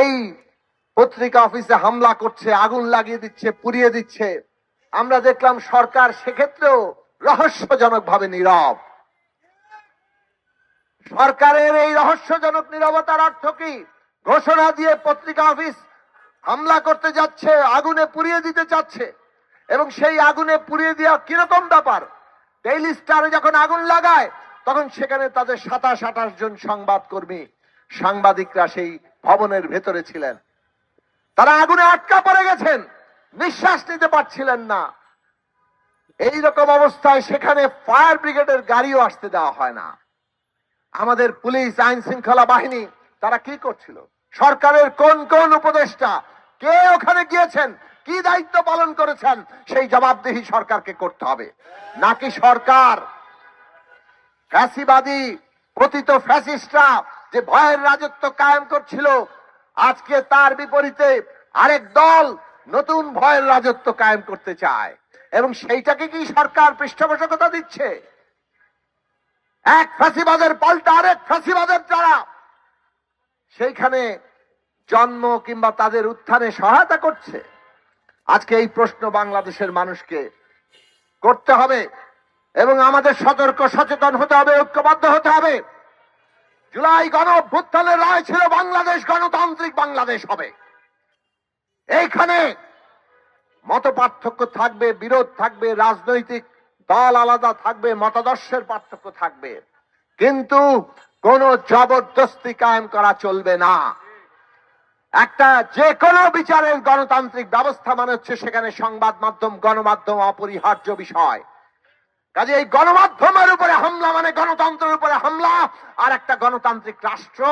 এই পত্রিকা অফিসে হামলা করছে, আগুন লাগিয়ে দিচ্ছে, পুড়িয়ে দিচ্ছে। আমরা দেখলাম সরকার সেক্ষেত্রেও রহস্যজনক ভাবে নীরব। সরকারের এই রহস্যজনক নীরবতার অর্থ কি? ঘোষণা দিয়ে পত্রিকা অফিস হামলা করতে যাচ্ছে, আগুনে পুড়িয়ে দিতে চাচ্ছে, এবং সেই আগুনে পুড়িয়ে দেওয়া কিরকম ব্যাপার? ডেইলি স্টারে যখন আগুন লাগায় তখন সেখানে তাদের 27-28 জন সাংবাদিকরা সেই ভবনের ভেতরে ছিলেন। তারা আগুনে আটকা পড়ে গেছেন, নিঃশ্বাস নিতে পারছিলেন না। এই রকম অবস্থায় সেখানে ফায়ার ব্রিগেডের গাড়িও আসতে দেওয়া হয় না। আমাদের পুলিশ, আইন শৃঙ্খলা বাহিনী তারা কি করছিল? সরকারের কোন কোন উপদেষ্টা কে ওখানে গিয়েছেন, কি দায়িত্ব পালন করেছেন, সেই জবাবদিহি সরকারকে করতে হবে। নাকি সরকার ফ্যাসিবাদী পতিত ফ্যাসিস্টরা যে ভয়ের রাজত্ব কায়েম করছিল, আজকে তার বিপরীতে আরেক দল নতুন ভয়ের রাজত্ব কায়েম করতে চায়, এবং সেইটাকে কি সরকার পৃষ্ঠপোষকতা দিচ্ছে? এক ফ্যাসিবাদের পাল্টা আরেক ফ্যাসিবাদের দ্বারা সেইখানে জন্ম কিংবা তাদের উত্থানে সহায়তা করছে। আজকে এই প্রশ্ন বাংলাদেশের মানুষকে করতে হবে, এবং আমাদের সতর্ক সচেতন হতে হবে, ঐক্যবদ্ধ হতে হবে। জুলাই গণ অভ্যুত্থানের রায় ছিল বাংলাদেশ গণতান্ত্রিক বাংলাদেশ হবে। এইখানে মত পার্থক্য থাকবে, বিরোধ থাকবে, রাজনৈতিক দল আলাদা থাকবে, মতাদর্শের পার্থক্য থাকবে, কিন্তু কোন জবরদস্তি কায়েম করা চলবে না। একটা যে কোনো বিচারের গণতান্ত্রিক ব্যবস্থা মানে হচ্ছে সেখানে সংবাদ মাধ্যম, গণমাধ্যম অপরিহার্য বিষয়। কাজে এই গণমাধ্যমের উপরে হামলা মানে গণতন্ত্রের উপরে হামলা, আর একটা গণতান্ত্রিক রাষ্ট্র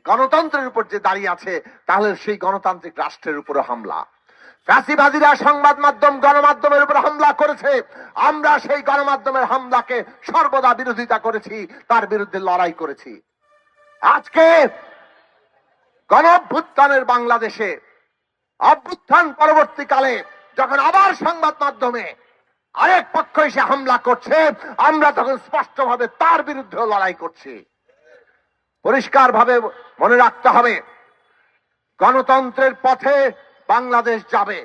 গণতন্ত্রের উপর যে দাঁড়িয়ে আছে তাহলে সেই গণতান্ত্রিক রাষ্ট্রের উপরে হামলা। ফ্যাসিবাদীরা সংবাদ মাধ্যম, গণমাধ্যমের উপর হামলা করেছে, আমরা সেই গণমাধ্যমের হামলাকে সর্বদা বিরোধিতা করেছি, তার বিরুদ্ধে লড়াই করেছি। আজকে গণ অভ্যুত্থানের বাংলাদেশে অভ্যুত্থান পরবর্তীকালে যখন আবার সংবাদ মাধ্যমে আরেক পক্ষ এসে হামলা করছে, আমরা তখন স্পষ্টভাবে তার বিরুদ্ধে লড়াই করছি। পরিষ্কার ভাবে মনে রাখতে হবে, গণতন্ত্রের পথে বাংলাদেশ যাবে,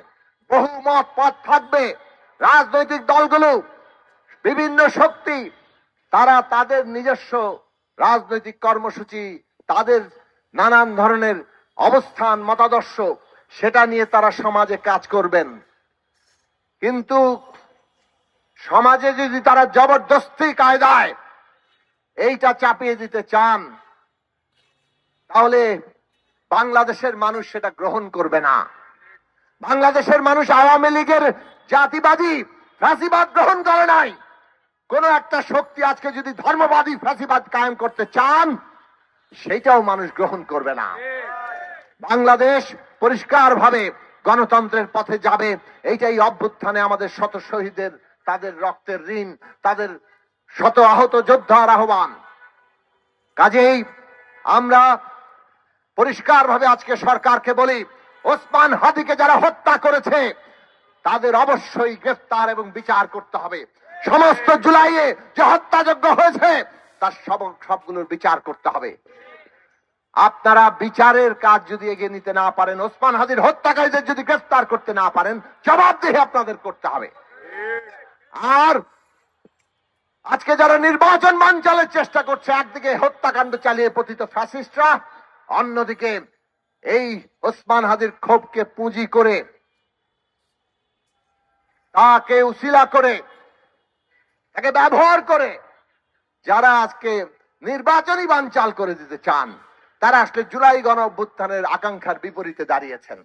বহুমত পথ থাকবে। রাজনৈতিক দলগুলো, বিভিন্ন শক্তি, তারা তাদের নিজস্ব রাজনৈতিক কর্মসূচি, তাদের নানান ধরনের অবস্থান, মতাদর্শ, সেটা নিয়ে তারা সমাজে কাজ করবেন। কিন্তু সমাজে যদি তারা জবরদস্তি কায়দায় এইটা চাপিয়ে দিতে চান, তাহলে বাংলাদেশের মানুষ সেটা গ্রহণ করবে না। বাংলাদেশের মানুষ আওয়ামী লীগের জাতিবাদী ফ্যাসিবাদ গ্রহণ করে নাই। কোন একটা শক্তি আজকে যদি ধর্মবাদী ফ্যাসিবাদ কায়েম করতে চান, সেইটাও মানুষ গ্রহণ করবে না। বাংলাদেশ পরিষ্কার ভাবে গণতন্ত্রের পথে যাবে। এইটাই অভ্যুত্থানে আমাদের শত শহীদের, তাদের রক্তের ঋণ, তাদের শত আহত যোদ্ধার আহ্বান। কাজেই আমরা পরিষ্কার ভাবে আজকে সরকারকে বলি, ওসমান হাদিকে যারা হত্যা করেছে তাদের অবশ্যই গ্রেফতার এবং বিচার করতে হবে। সমস্ত জুলাইয়ে যে হত্যাযজ্ঞ হয়েছে তার সবগুলোর বিচার করতে হবে। আপনারা বিচারের কাজ যদি এগিয়ে নিতে না পারেন, ওসমান হাদির হত্যাকারীদের যদি গ্রেফতার করতে না পারেন, জবাবদিহি আপনাদের করতে হবে। আর আজকে যারা নির্বাচন বানচালের চেষ্টা করছে, একদিকে হত্যাকাণ্ড চালিয়ে পতিত ফ্যাসিস্টরা, অন্যদিকে এই ওসমান হাদির ক্ষোভকে পুঁজি করে, তাকে উসিলা করে, তাকে ব্যবহার করে যারা আজকে নির্বাচনী বানচাল করে দিতে চান, তারা আসলে জুলাই গণ অভ্যুত্থানের আকাঙ্ক্ষার বিপরীতে দাঁড়িয়েছেন।